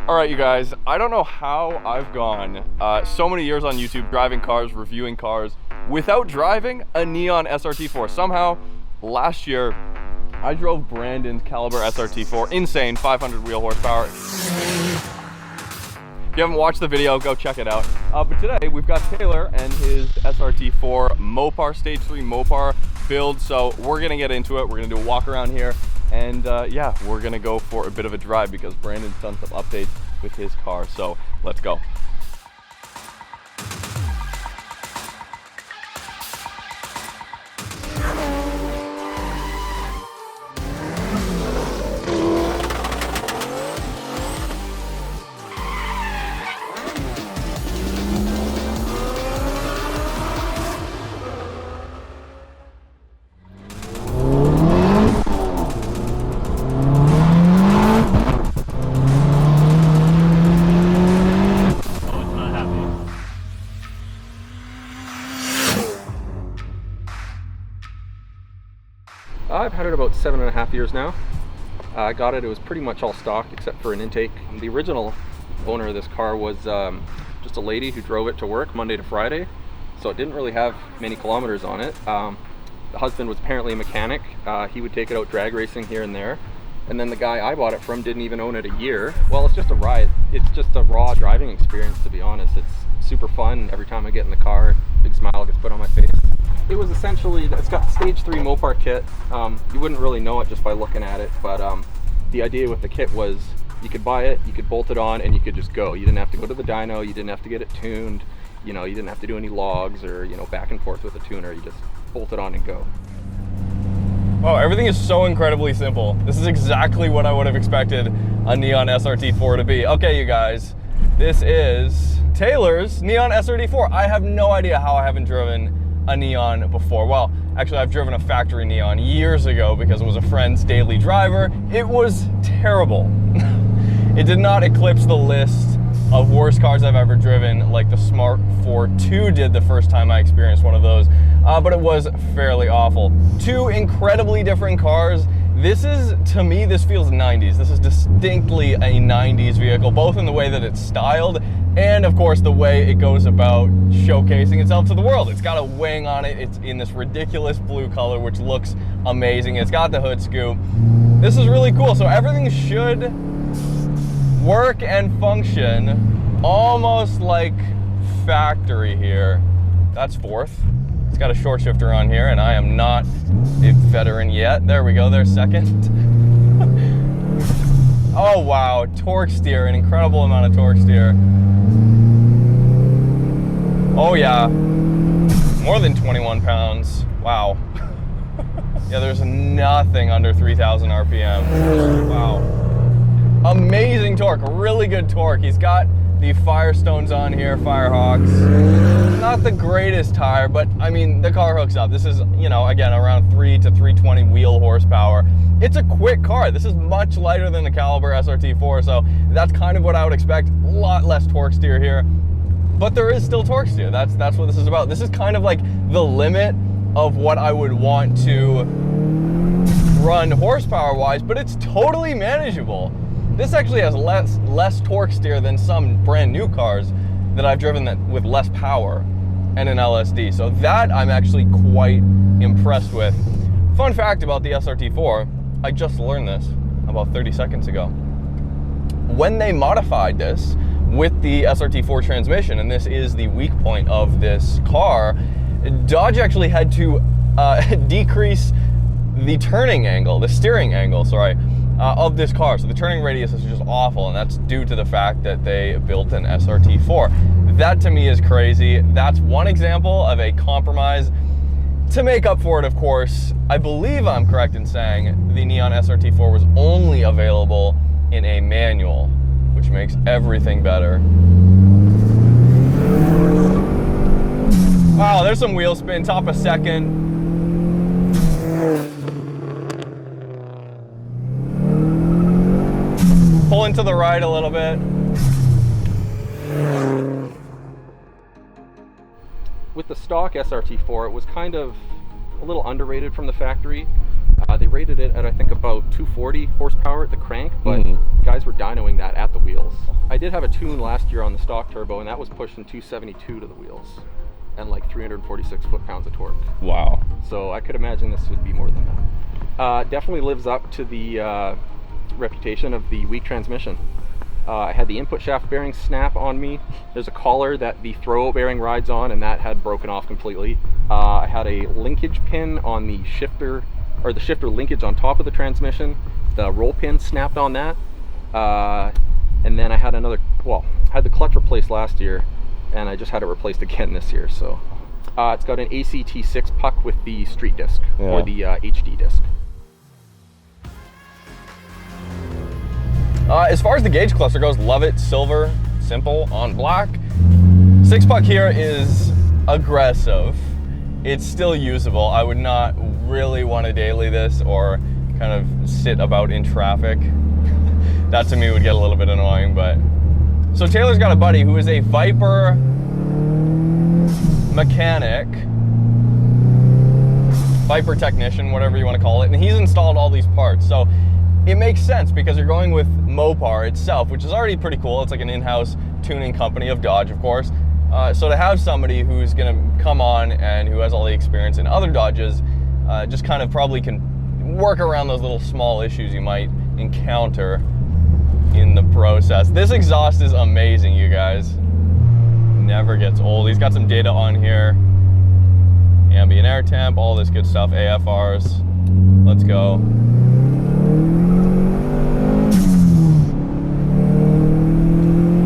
All right, you guys, I don't know how I've gone so many years on YouTube driving cars, reviewing cars, without driving a Neon SRT-4. Somehow, last year, I drove Brandon's Caliber SRT-4. Insane, 500 wheel horsepower. If you haven't watched the video, go check it out. But today, we've got Taylor and his SRT-4 Mopar Stage 3 Mopar build. So we're gonna get into it. We're gonna do a walk around here. And yeah, we're gonna go for a bit of a drive because Brandon's done some updates with his car. So let's go. I've had it about 7.5 years now. I got it, it was pretty much all stock except for an intake. The original owner of this car was just a lady who drove it to work Monday to Friday, so it didn't really have many kilometers on it. The husband was apparently a mechanic. He would take it out drag racing here and there. And then the guy I bought it from didn't even own it a year. Well, it's just a ride. It's just a raw driving experience, to be honest. It's super fun. Every time I get in the car, big smile gets put on my face. It was essentially, it's got Stage 3 Mopar kit. You wouldn't really know it just by looking at it, but the idea with the kit was you could buy it, you could bolt it on, and you could just go. You didn't have to go to the dyno, you didn't have to get it tuned, you know, you didn't have to do any logs or, you know, back and forth with a tuner. You just bolt it on and go. Wow, everything is so incredibly simple. This is exactly what I would have expected a Neon SRT-4 to be. Okay, you guys, this is Taylor's Neon SRT-4. I have no idea how I haven't driven a Neon before. Well, actually, I've driven a factory Neon years ago because it was a friend's daily driver. It was terrible. It did not eclipse the list of worst cars I've ever driven like the Smart 4 II did the first time I experienced one of those, but it was fairly awful. Two incredibly different cars. This is, to me, this feels 90s. This is distinctly a 90s vehicle, both in the way that it's styled and, of course, the way it goes about showcasing itself to the world. It's got a wing on it. It's in this ridiculous blue color, which looks amazing. It's got the hood scoop. This is really cool. So everything should work and function almost like factory here. That's fourth. It's got a short shifter on here, and I am not a veteran yet. There we go, there's second. Oh wow, torque steer, an incredible amount of torque steer. Oh yeah, more than 21 pounds, wow. Yeah, there's nothing under 3,000 RPM, wow. Amazing torque, really good torque. He's got the Firestones on here, Firehawks. Not the greatest tire, but I mean, the car hooks up. This is, you know, again, around 3 to 320 wheel horsepower. It's a quick car. This is much lighter than the Caliber SRT-4, so that's kind of what I would expect. A lot less torque steer here, but there is still torque steer. That's what this is about. This is kind of like the limit of what I would want to run horsepower-wise, but it's totally manageable. This actually has less torque steer than some brand new cars that I've driven that with less power and an LSD. So that I'm actually quite impressed with. Fun fact about the SRT-4, I just learned this about 30 seconds ago. When they modified this with the SRT-4 transmission, and this is the weak point of this car, Dodge actually had to decrease the turning angle, the steering angle, sorry, of this car. So the turning radius is just awful, and that's due to the fact that they built an SRT-4. That to me is crazy. That's one example of a compromise. To make up for it, of course, I believe I'm correct in saying the Neon SRT-4 was only available in a manual, which makes everything better. Wow, there's some wheel spin, top of second. Pulling to the right a little bit. With the stock SRT-4, it was kind of a little underrated from the factory. They rated it at, I think, about 240 horsepower at the crank, but guys were dynoing that at the wheels. I did have a tune last year on the stock turbo, and that was pushing 272 to the wheels and like 346 foot-pounds of torque. Wow. So I could imagine this would be more than that. Definitely lives up to the reputation of the weak transmission. I had the input shaft bearing snap on me. There's a collar that the throwout bearing rides on, and that had broken off completely. I had a linkage pin on the shifter, or the shifter linkage on top of the transmission. The roll pin snapped on that. And then I had another, well, I had the clutch replaced last year, and I just had it replaced again this year. So it's got an ACT6 puck with the street disc, or the HD disc. As far as the gauge cluster goes, love it. Silver, simple, on black. 6-puck here is aggressive. It's still usable. I would not really want to daily this or kind of sit about in traffic. That to me would get a little bit annoying, but. So Taylor's got a buddy who is a Viper mechanic, Viper technician, whatever you want to call it, and he's installed all these parts. So it makes sense because you're going with Mopar itself, which is already pretty cool. It's like an in-house tuning company of Dodge, of course. So to have somebody who's going to come on and who has all the experience in other Dodges, just kind of probably can work around those little small issues you might encounter in the process. This exhaust is amazing, you guys. Never gets old. He's got some data on here. Ambient air temp, all this good stuff. AFRs. Let's go.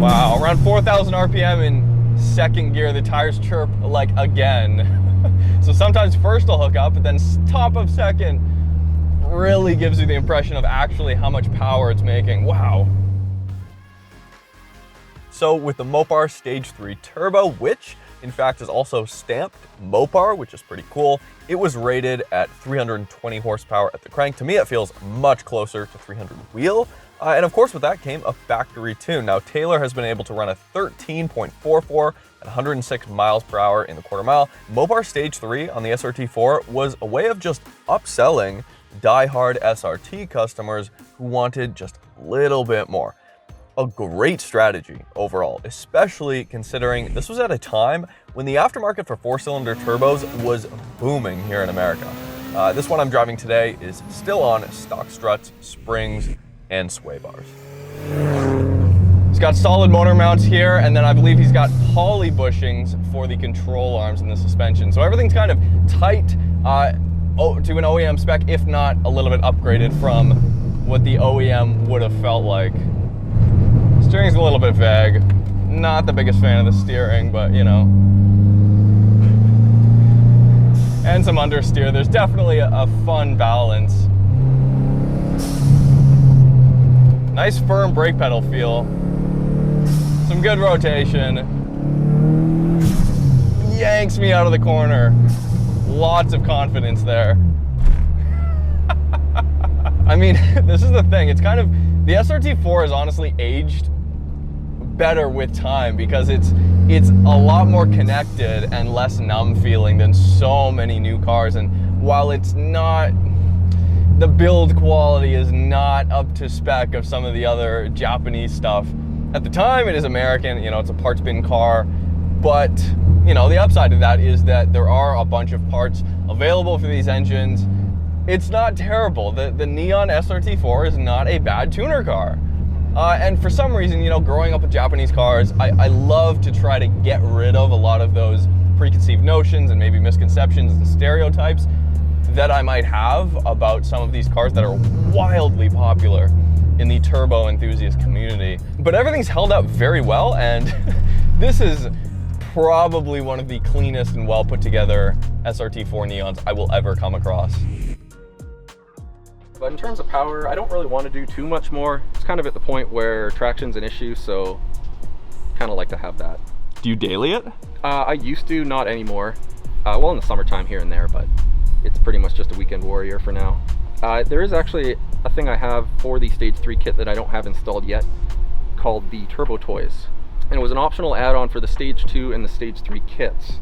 Wow, around 4,000 RPM in second gear, the tires chirp like again. So sometimes first will hook up, but then top of second really gives you the impression of actually how much power it's making. Wow. So with the Mopar Stage 3 Turbo, which in fact is also stamped Mopar, which is pretty cool, it was rated at 320 horsepower at the crank. To me, it feels much closer to 300 wheel. And of course, with that came a factory tune. Now, Taylor has been able to run a 13.44 at 106 miles per hour in the quarter mile. Mopar Stage 3 on the SRT-4 was a way of just upselling die-hard SRT customers who wanted just a little bit more. A great strategy overall, especially considering this was at a time when the aftermarket for 4-cylinder turbos was booming here in America. This one I'm driving today is still on stock struts, springs, and sway bars. He's got solid motor mounts here, and then I believe he's got poly bushings for the control arms and the suspension. So everything's kind of tight to an OEM spec, if not a little bit upgraded from what the OEM would have felt like. Steering's a little bit vague. Not the biggest fan of the steering, but you know. And some understeer. There's definitely a fun balance. Nice firm brake pedal feel. Some good rotation. Yanks me out of the corner. Lots of confidence there. I mean, this is the thing. It's kind of, the SRT-4 is honestly aged better with time because it's a lot more connected and less numb feeling than so many new cars. And while it's not, the build quality is not up to spec of some of the other Japanese stuff. At the time, it is American, you know, it's a parts bin car, but, you know, the upside of that is that there are a bunch of parts available for these engines. It's not terrible. The Neon SRT-4 is not a bad tuner car. And for some reason, you know, growing up with Japanese cars, I love to try to get rid of a lot of those preconceived notions and maybe misconceptions and stereotypes that I might have about some of these cars that are wildly popular in the turbo enthusiast community. But everything's held up very well, and this is probably one of the cleanest and well put together SRT-4 Neons I will ever come across. But in terms of power, I don't really want to do too much more. It's kind of at the point where traction's an issue, so kind of like to have that. Do you daily it? I used to, not anymore. Well, in the summertime here and there, but it's pretty much just a weekend warrior for now. There is actually a thing I have for the Stage 3 kit that I don't have installed yet called the Turbo Toys. And it was an optional add-on for the Stage 2 and the Stage 3 kits.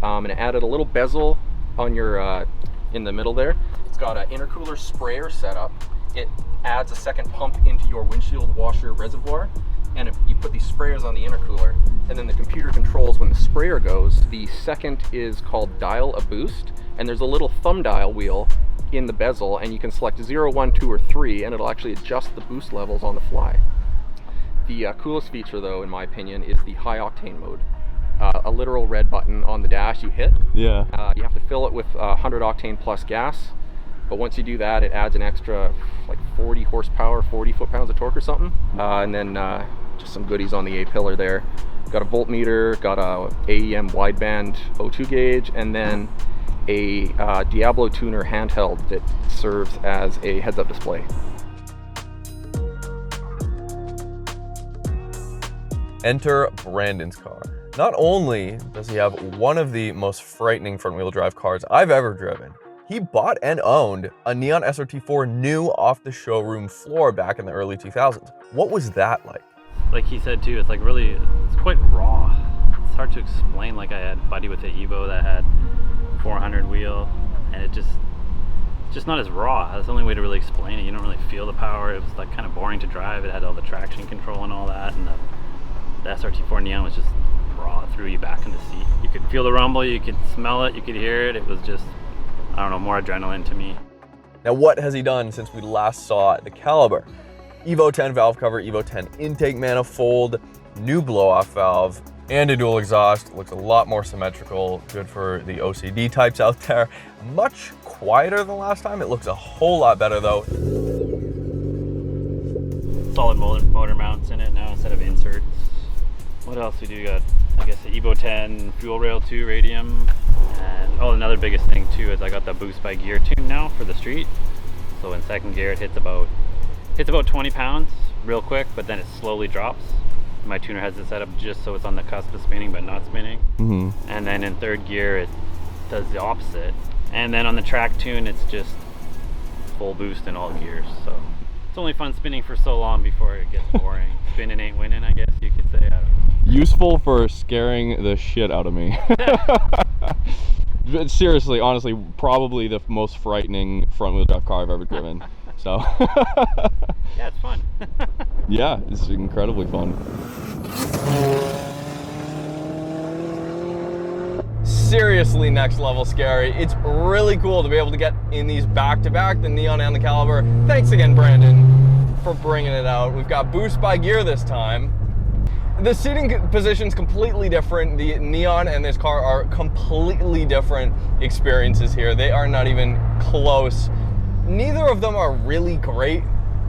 And it added a little bezel on your, in the middle there. It's got an intercooler sprayer setup. It adds a second pump into your windshield washer reservoir. And if you put these sprayers on the intercooler, and then the computer controls when the sprayer goes. The second is called dial a boost, and there's a little thumb dial wheel in the bezel, and you can select 0, 1, 2, or 3, and it'll actually adjust the boost levels on the fly. The coolest feature, though, in my opinion, is the high octane mode. A literal red button on the dash you hit. Yeah. You have to fill it with 100 octane plus gas, but once you do that, it adds an extra like 40 horsepower, 40 foot-pounds of torque or something. And then just some goodies on the A-pillar there. Got a voltmeter, got a AEM wideband O2 gauge, and then a Diablo tuner handheld that serves as a heads-up display. Enter Brandon's car. Not only does he have one of the most frightening front-wheel drive cars I've ever driven, he bought and owned a Neon SRT-4 new off the showroom floor back in the early 2000s. What was that like? Like he said too, it's like really, it's quite raw. It's hard to explain. Like I had a buddy with the Evo that had 400 wheel, and it's just not as raw. That's the only way to really explain it. You don't really feel the power. It was like kind of boring to drive. It had all the traction control and all that, and the SRT-4 Neon was just raw. It threw you back in the seat. You could feel the rumble, you could smell it, you could hear it. It was just, I don't know, more adrenaline to me. Now, what has he done since we last saw the Caliber? Evo 10 valve cover, Evo 10 intake manifold, new blow-off valve, and a dual exhaust. Looks a lot more symmetrical, good for the OCD types out there. Much quieter than last time. It looks a whole lot better though. Solid motor mounts in it now instead of inserts. What else we do got? I guess the Evo 10 fuel rail 2 radium. And oh, another biggest thing too is I got the boost by gear tune now for the street. So in second gear it hits about 20 pounds real quick, but then it slowly drops. My tuner has it set up just so it's on the cusp of spinning but not spinning. And then in third gear it does the opposite. And then on the track tune it's just full boost in all gears. So it's only fun spinning for so long before it gets boring. Spinning ain't winning, I guess you could say. I don't know. Useful for scaring the shit out of me. Seriously, honestly, probably the most frightening front-wheel drive car I've ever driven. So yeah, it's fun. yeah, it's incredibly fun. Seriously next level scary. It's really cool to be able to get in these back-to-back, the Neon and the Caliber. Thanks again, Brandon, for bringing it out. We've got boost by gear this time. The seating position's completely different. The Neon and this car are completely different experiences here. They are not even close. Neither of them are really great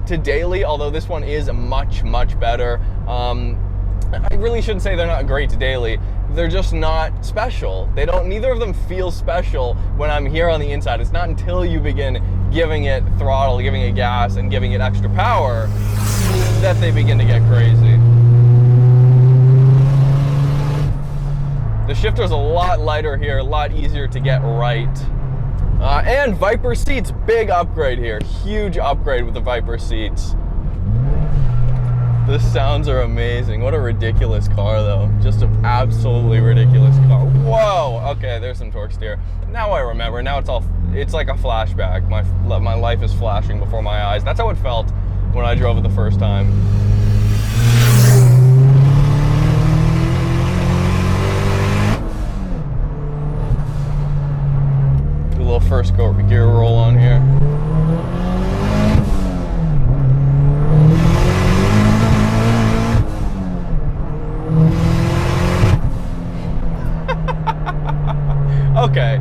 to daily, although this one is much, much better. I really shouldn't say they're not great to daily. They're just not special. Neither of them feel special when I'm here on the inside. It's not until you begin giving it throttle, giving it gas, and giving it extra power that they begin to get crazy. The shifter's a lot lighter here, a lot easier to get right. And Viper seats, big upgrade here. Huge upgrade with the Viper seats. The sounds are amazing. What a ridiculous car though. Just an absolutely ridiculous car. Whoa, okay, there's some torque steer. Now I remember, now it's like a flashback. My life is flashing before my eyes. That's how it felt when I drove it the first time. Do a little first gear roll on here. Okay,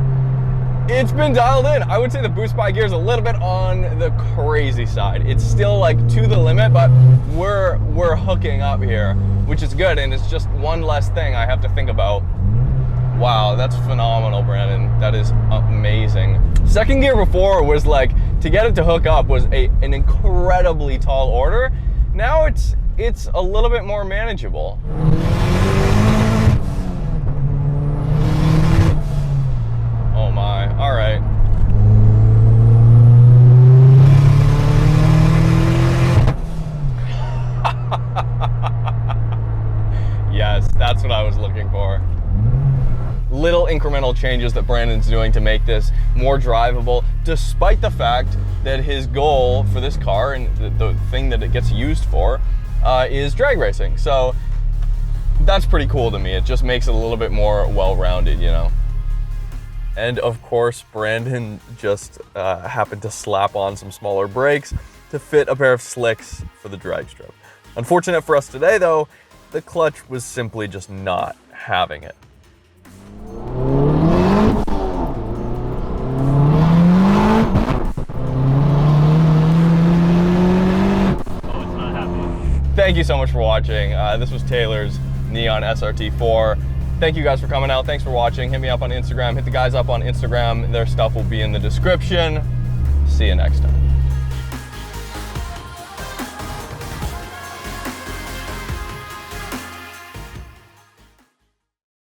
it's been dialed in. I would say the boost by gear is a little bit on the crazy side. It's still like to the limit, but we're hooking up here, which is good, and it's just one less thing I have to think about. Wow, that's phenomenal, Brandon. That is amazing. Second gear before was like, to get it to hook up was an incredibly tall order. Now it's a little bit more manageable. Oh my, all right. Yes, that's what I was looking for. Little incremental changes that Brandon's doing to make this more drivable, despite the fact that his goal for this car and the thing that it gets used for is drag racing. So that's pretty cool to me. It just makes it a little bit more well-rounded, you know. And of course, Brandon just happened to slap on some smaller brakes to fit a pair of slicks for the drag strip. Unfortunate for us today though, the clutch was simply just not having it. Thank you so much for watching. This was Taylor's Neon SRT-4. Thank you guys for coming out. Thanks for watching. Hit me up on Instagram. Hit the guys up on Instagram. Their stuff will be in the description. See you next time.